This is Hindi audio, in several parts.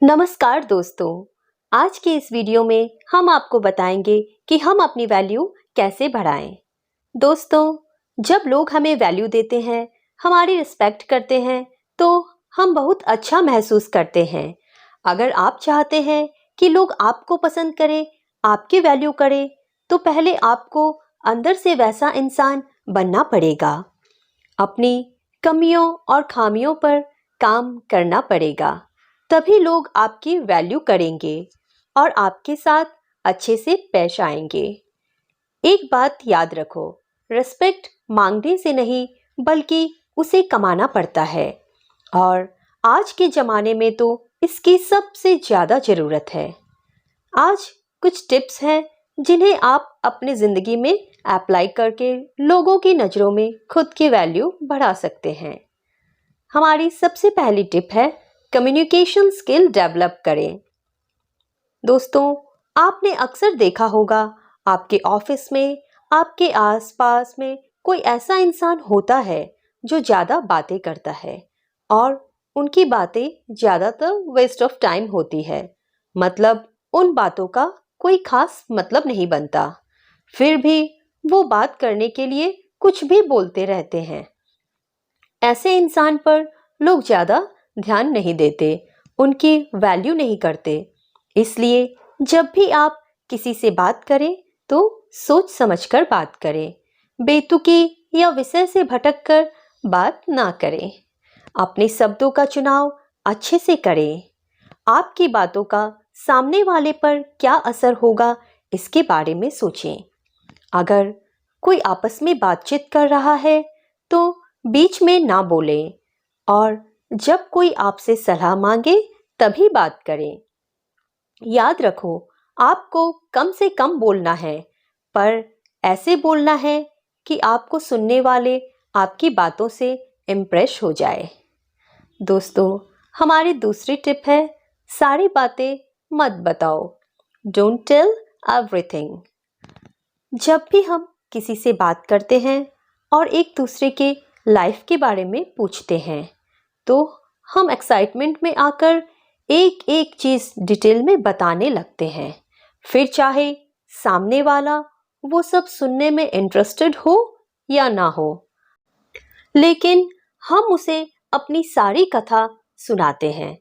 नमस्कार दोस्तों। आज के इस वीडियो में हम आपको बताएंगे कि हम अपनी वैल्यू कैसे बढ़ाएं। दोस्तों, जब लोग हमें वैल्यू देते हैं, हमारी रिस्पेक्ट करते हैं, तो हम बहुत अच्छा महसूस करते हैं। अगर आप चाहते हैं कि लोग आपको पसंद करें, आपकी वैल्यू करें, तो पहले आपको अंदर से वैसा इंसान बनना पड़ेगा। अपनी कमियों और खामियों पर काम करना पड़ेगा, तभी लोग आपकी वैल्यू करेंगे और आपके साथ अच्छे से पेश आएंगे। एक बात याद रखो, रिस्पेक्ट मांगने से नहीं बल्कि उसे कमाना पड़ता है, और आज के ज़माने में तो इसकी सबसे ज़्यादा ज़रूरत है। आज कुछ टिप्स हैं जिन्हें आप अपनी ज़िंदगी में अप्लाई करके लोगों की नज़रों में खुद की वैल्यू बढ़ा सकते हैं। हमारी सबसे पहली टिप है, कम्युनिकेशन स्किल डेवलप करें। दोस्तों, आपने अक्सर देखा होगा, आपके ऑफिस में, आपके आसपास में कोई ऐसा इंसान होता है जो ज़्यादा बातें करता है और उनकी बातें ज़्यादातर वेस्ट ऑफ टाइम होती है। मतलब उन बातों का कोई खास मतलब नहीं बनता, फिर भी वो बात करने के लिए कुछ भी बोलते रहते हैं। ऐसे इंसान पर लोग ज़्यादा ध्यान नहीं देते, उनकी वैल्यू नहीं करते। इसलिए जब भी आप किसी से बात करें तो सोच समझकर बात करें, बेतुकी या विषय से भटककर बात ना करें। अपने शब्दों का चुनाव अच्छे से करें। आपकी बातों का सामने वाले पर क्या असर होगा, इसके बारे में सोचें। अगर कोई आपस में बातचीत कर रहा है तो बीच में ना बोलें, और जब कोई आपसे सलाह मांगे तभी बात करें। याद रखो, आपको कम से कम बोलना है, पर ऐसे बोलना है कि आपको सुनने वाले आपकी बातों से इम्प्रेस हो जाए। दोस्तों, हमारी दूसरी टिप है, सारी बातें मत बताओ। Don't tell everything. जब भी हम किसी से बात करते हैं और एक दूसरे के लाइफ के बारे में पूछते हैं, तो हम एक्साइटमेंट में आकर एक एक चीज़ डिटेल में बताने लगते हैं। फिर चाहे सामने वाला वो सब सुनने में इंटरेस्टेड हो या ना हो, लेकिन हम उसे अपनी सारी कथा सुनाते हैं।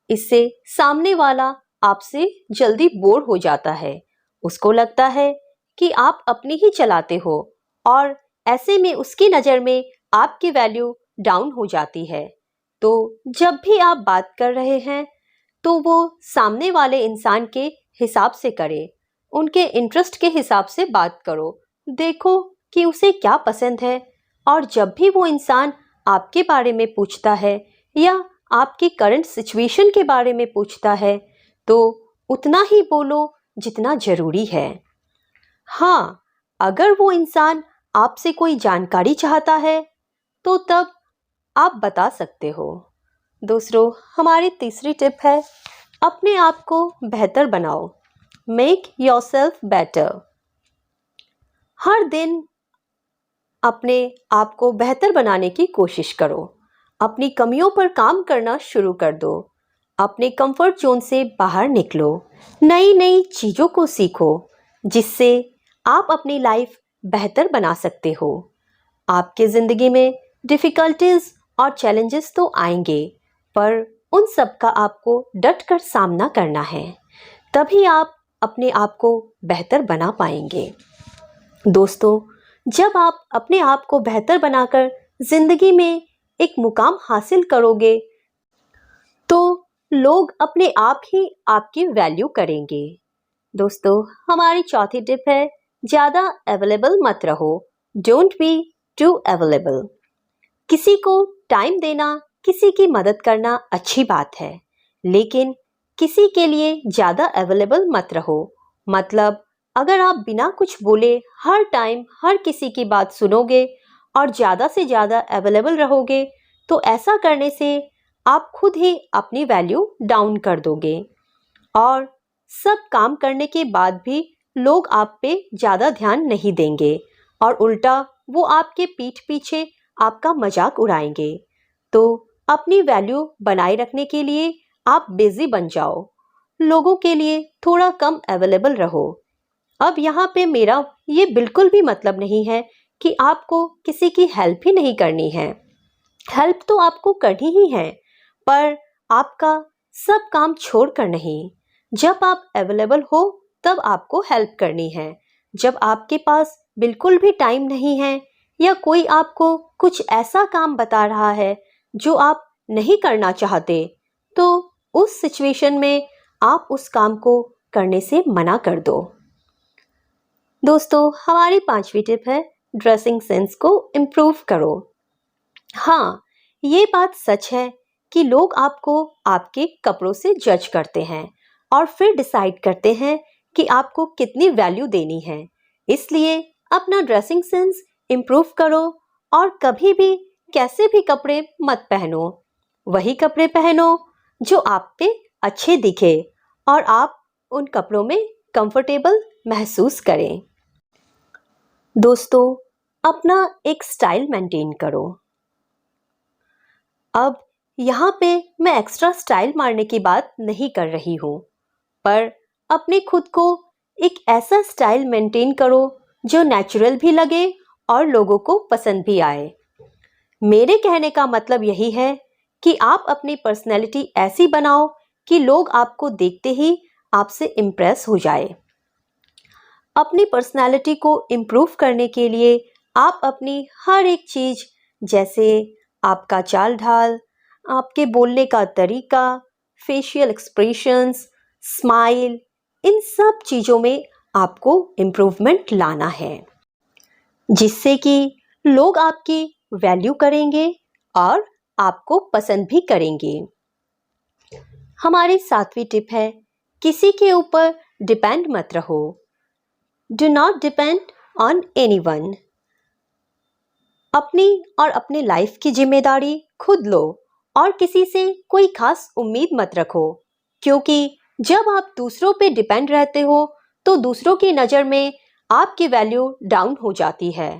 इससे सामने वाला आपसे जल्दी बोर हो जाता है। उसको लगता है कि आप अपनी ही चलाते हो, और ऐसे में उसकी नज़र में आपकी वैल्यू डाउन हो जाती है। तो जब भी आप बात कर रहे हैं तो वो सामने वाले इंसान के हिसाब से करें, उनके इंटरेस्ट के हिसाब से बात करो। देखो कि उसे क्या पसंद है, और जब भी वो इंसान आपके बारे में पूछता है या आपकी करंट सिचुएशन के बारे में पूछता है, तो उतना ही बोलो जितना ज़रूरी है। हाँ, अगर वो इंसान आपसे कोई जानकारी चाहता है तो तब आप बता सकते हो। दूसरों, हमारी तीसरी टिप है, अपने आप को बेहतर बनाओ। Make yourself better. हर दिन अपने आप को बेहतर बनाने की कोशिश करो। अपनी कमियों पर काम करना शुरू कर दो। अपने कंफर्ट जोन से बाहर निकलो। नई नई चीज़ों को सीखो, जिससे आप अपनी लाइफ बेहतर बना सकते हो। आपके ज़िंदगी में डिफ़िकल्टीज और चैलेंजेस तो आएंगे, पर उन सब का आपको डट कर सामना करना है, तभी आप अपने आप को बेहतर बना पाएंगे। दोस्तों, जब आप अपने आप को बेहतर बनाकर ज़िंदगी में एक मुकाम हासिल करोगे, तो लोग अपने आप ही आपकी वैल्यू करेंगे। दोस्तों, हमारी चौथी टिप है, ज़्यादा अवेलेबल मत रहो। Don't be too available. किसी को टाइम देना, किसी की मदद करना अच्छी बात है, लेकिन किसी के लिए ज़्यादा अवेलेबल मत रहो। मतलब अगर आप बिना कुछ बोले हर टाइम हर किसी की बात सुनोगे और ज़्यादा से ज़्यादा अवेलेबल रहोगे, तो ऐसा करने से आप खुद ही अपनी वैल्यू डाउन कर दोगे, और सब काम करने के बाद भी लोग आप पे ज़्यादा ध्यान नहीं देंगे, और उल्टा वो आपके पीठ पीछे आपका मजाक उड़ाएंगे। तो अपनी वैल्यू बनाए रखने के लिए आप बिजी बन जाओ, लोगों के लिए थोड़ा कम अवेलेबल रहो। अब यहाँ पे मेरा ये बिल्कुल भी मतलब नहीं है कि आपको किसी की हेल्प ही नहीं करनी है। हेल्प तो आपको करनी ही है, पर आपका सब काम छोड़कर नहीं। जब आप अवेलेबल हो तब आपको हेल्प करनी है। जब आपके पास बिल्कुल भी टाइम नहीं है या कोई आपको कुछ ऐसा काम बता रहा है जो आप नहीं करना चाहते, तो उस सिचुएशन में आप उस काम को करने से मना कर दो। दोस्तों, हमारी 5वीं टिप है ड्रेसिंग सेंस को इम्प्रूव करो। हाँ, ये बात सच है कि लोग आपको आपके कपड़ों से जज करते हैं और फिर डिसाइड करते हैं कि आपको कितनी वैल्यू देनी है। इसलिए अपना ड्रेसिंग सेंस इम्प्रूव करो और कभी भी कैसे भी कपड़े मत पहनो। वही कपड़े पहनो जो आप पे अच्छे दिखे और आप उन कपड़ों में कंफर्टेबल महसूस करें। दोस्तों, अपना एक स्टाइल मेंटेन करो। अब यहाँ पे मैं एक्स्ट्रा स्टाइल मारने की बात नहीं कर रही हूँ, पर अपने खुद को एक ऐसा स्टाइल मेंटेन करो जो नेचुरल भी लगे और लोगों को पसंद भी आए। मेरे कहने का मतलब यही है कि आप अपनी पर्सनैलिटी ऐसी बनाओ कि लोग आपको देखते ही आपसे इम्प्रेस हो जाए। अपनी पर्सनैलिटी को इम्प्रूव करने के लिए आप अपनी हर एक चीज़, जैसे आपका चाल ढाल, आपके बोलने का तरीका, फेशियल एक्सप्रेशंस, स्माइल, इन सब चीज़ों में आपको इम्प्रूवमेंट लाना है, जिससे कि लोग आपकी वैल्यू करेंगे और आपको पसंद भी करेंगे। हमारी 7वीं टिप है किसी के ऊपर डिपेंड मत रहो। Do not depend on anyone. अपनी और अपने लाइफ की जिम्मेदारी खुद लो और किसी से कोई खास उम्मीद मत रखो, क्योंकि जब आप दूसरों पे डिपेंड रहते हो तो दूसरों की नज़र में आपकी वैल्यू डाउन हो जाती है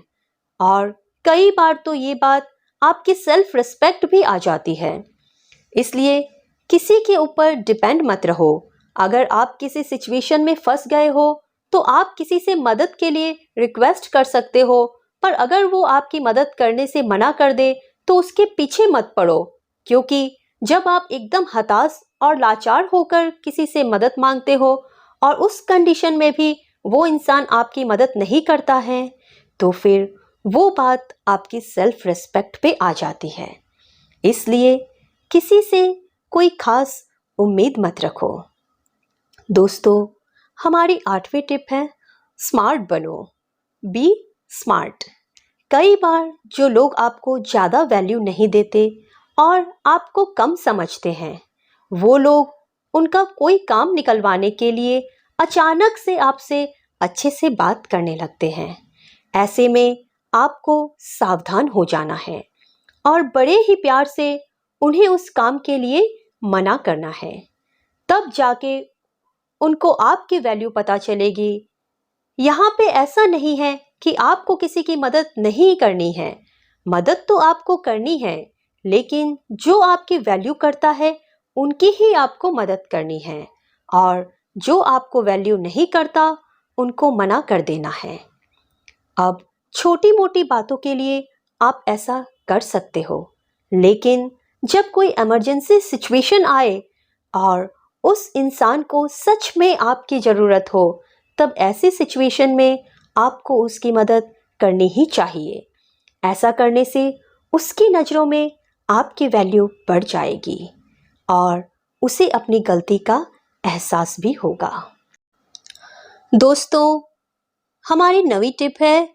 और कई बार तो ये बात आपकी सेल्फ रिस्पेक्ट भी आ जाती है। इसलिए किसी के ऊपर डिपेंड मत रहो। अगर आप किसी सिचुएशन में फंस गए हो तो आप किसी से मदद के लिए रिक्वेस्ट कर सकते हो, पर अगर वो आपकी मदद करने से मना कर दे तो उसके पीछे मत पड़ो, क्योंकि जब आप एकदम हताश और लाचार होकर किसी से मदद मांगते हो और उस कंडीशन में भी वो इंसान आपकी मदद नहीं करता है, तो फिर वो बात आपकी सेल्फ रिस्पेक्ट पे आ जाती है। इसलिए किसी से कोई खास उम्मीद मत रखो। दोस्तों, हमारी 8वीं टिप है स्मार्ट बनो। Be smart. कई बार जो लोग आपको ज़्यादा वैल्यू नहीं देते और आपको कम समझते हैं, वो लोग उनका कोई काम निकलवाने के लिए अचानक से आपसे अच्छे से बात करने लगते हैं। ऐसे में आपको सावधान हो जाना है और बड़े ही प्यार से उन्हें उस काम के लिए मना करना है। तब जाके उनको आपकी वैल्यू पता चलेगी। यहाँ पे ऐसा नहीं है कि आपको किसी की मदद नहीं करनी है। मदद तो आपको करनी है, लेकिन जो आपकी वैल्यू करता है उनकी ही आपको मदद करनी है और जो आपको वैल्यू नहीं करता उनको मना कर देना है। अब छोटी मोटी बातों के लिए आप ऐसा कर सकते हो, लेकिन जब कोई इमरजेंसी सिचुएशन आए और उस इंसान को सच में आपकी ज़रूरत हो, तब ऐसी सिचुएशन में आपको उसकी मदद करनी ही चाहिए। ऐसा करने से उसकी नज़रों में आपकी वैल्यू बढ़ जाएगी और उसे अपनी गलती का एहसास भी होगा। दोस्तों, हमारी 9वीं टिप है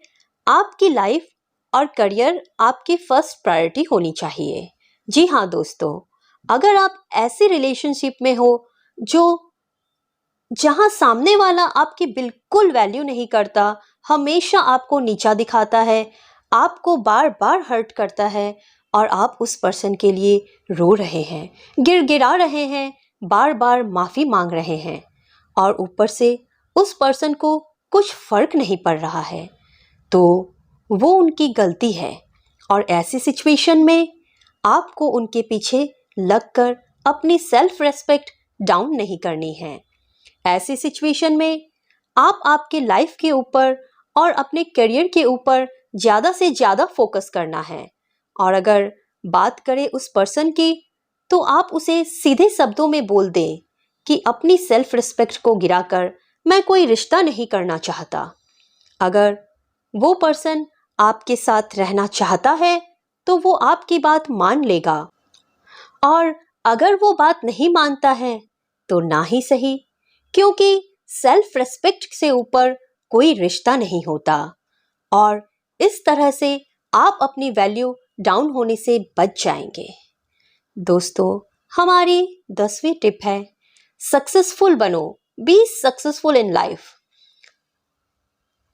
आपकी लाइफ और करियर आपकी फर्स्ट प्रायोरिटी होनी चाहिए। जी हाँ दोस्तों, अगर आप ऐसी रिलेशनशिप में हो जहां सामने वाला आपकी बिल्कुल वैल्यू नहीं करता, हमेशा आपको नीचा दिखाता है, आपको बार बार हर्ट करता है और आप उस पर्सन के लिए रो रहे हैं, गिड़गिड़ा रहे हैं, बार बार माफ़ी मांग रहे हैं और ऊपर से उस पर्सन को कुछ फ़र्क नहीं पड़ रहा है, तो वो उनकी गलती है और ऐसी सिचुएशन में आपको उनके पीछे लगकर अपनी सेल्फ रेस्पेक्ट डाउन नहीं करनी है। ऐसी सिचुएशन में आप आपके लाइफ के ऊपर और अपने करियर के ऊपर ज़्यादा से ज़्यादा फोकस करना है। और अगर बात करें उस पर्सन की, तो आप उसे सीधे शब्दों में बोल दें कि अपनी सेल्फ रिस्पेक्ट को गिराकर मैं कोई रिश्ता नहीं करना चाहता। अगर वो पर्सन आपके साथ रहना चाहता है तो वो आपकी बात मान लेगा, और अगर वो बात नहीं मानता है तो ना ही सही, क्योंकि सेल्फ रिस्पेक्ट से ऊपर कोई रिश्ता नहीं होता। और इस तरह से आप अपनी वैल्यू डाउन होने से बच जाएंगे। दोस्तों, हमारी 10वीं टिप है, सक्सेसफुल बनो, बी सक्सेसफुल इन लाइफ।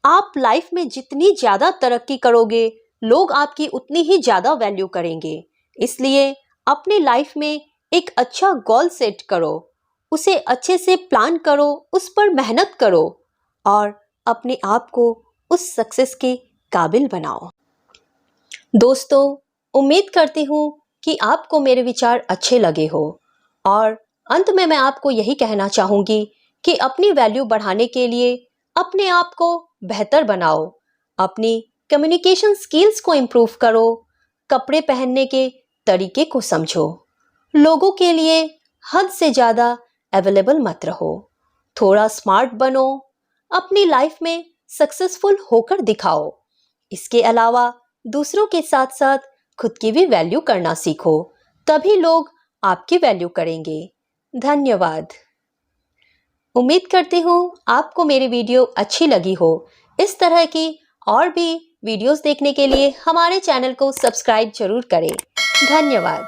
आप लाइफ में जितनी ज्यादा तरक्की करोगे, लोग आपकी उतनी ही ज्यादा वैल्यू करेंगे। इसलिए अपनी लाइफ में एक अच्छा गोल सेट करो, उसे अच्छे से प्लान करो, उस पर मेहनत करो और अपने आप को उस सक्सेस के काबिल बनाओ। दोस्तों, उम्मीद करती हूँ कि आपको मेरे विचार अच्छे लगे हो, और अंत में मैं आपको यही कहना चाहूँगी कि अपनी वैल्यू बढ़ाने के लिए अपने आप को बेहतर बनाओ, अपनी कम्युनिकेशन स्किल्स को इम्प्रूव करो, कपड़े पहनने के तरीके को समझो, लोगों के लिए हद से ज़्यादा अवेलेबल मत रहो, थोड़ा स्मार्ट बनो, अपनी लाइफ में सक्सेसफुल होकर दिखाओ। इसके अलावा दूसरों के साथ साथ खुद की भी वैल्यू करना सीखो, तभी लोग आपकी वैल्यू करेंगे। धन्यवाद। उम्मीद करती हूँ आपको मेरी वीडियो अच्छी लगी हो। इस तरह की और भी वीडियोस देखने के लिए हमारे चैनल को सब्सक्राइब जरूर करें। धन्यवाद।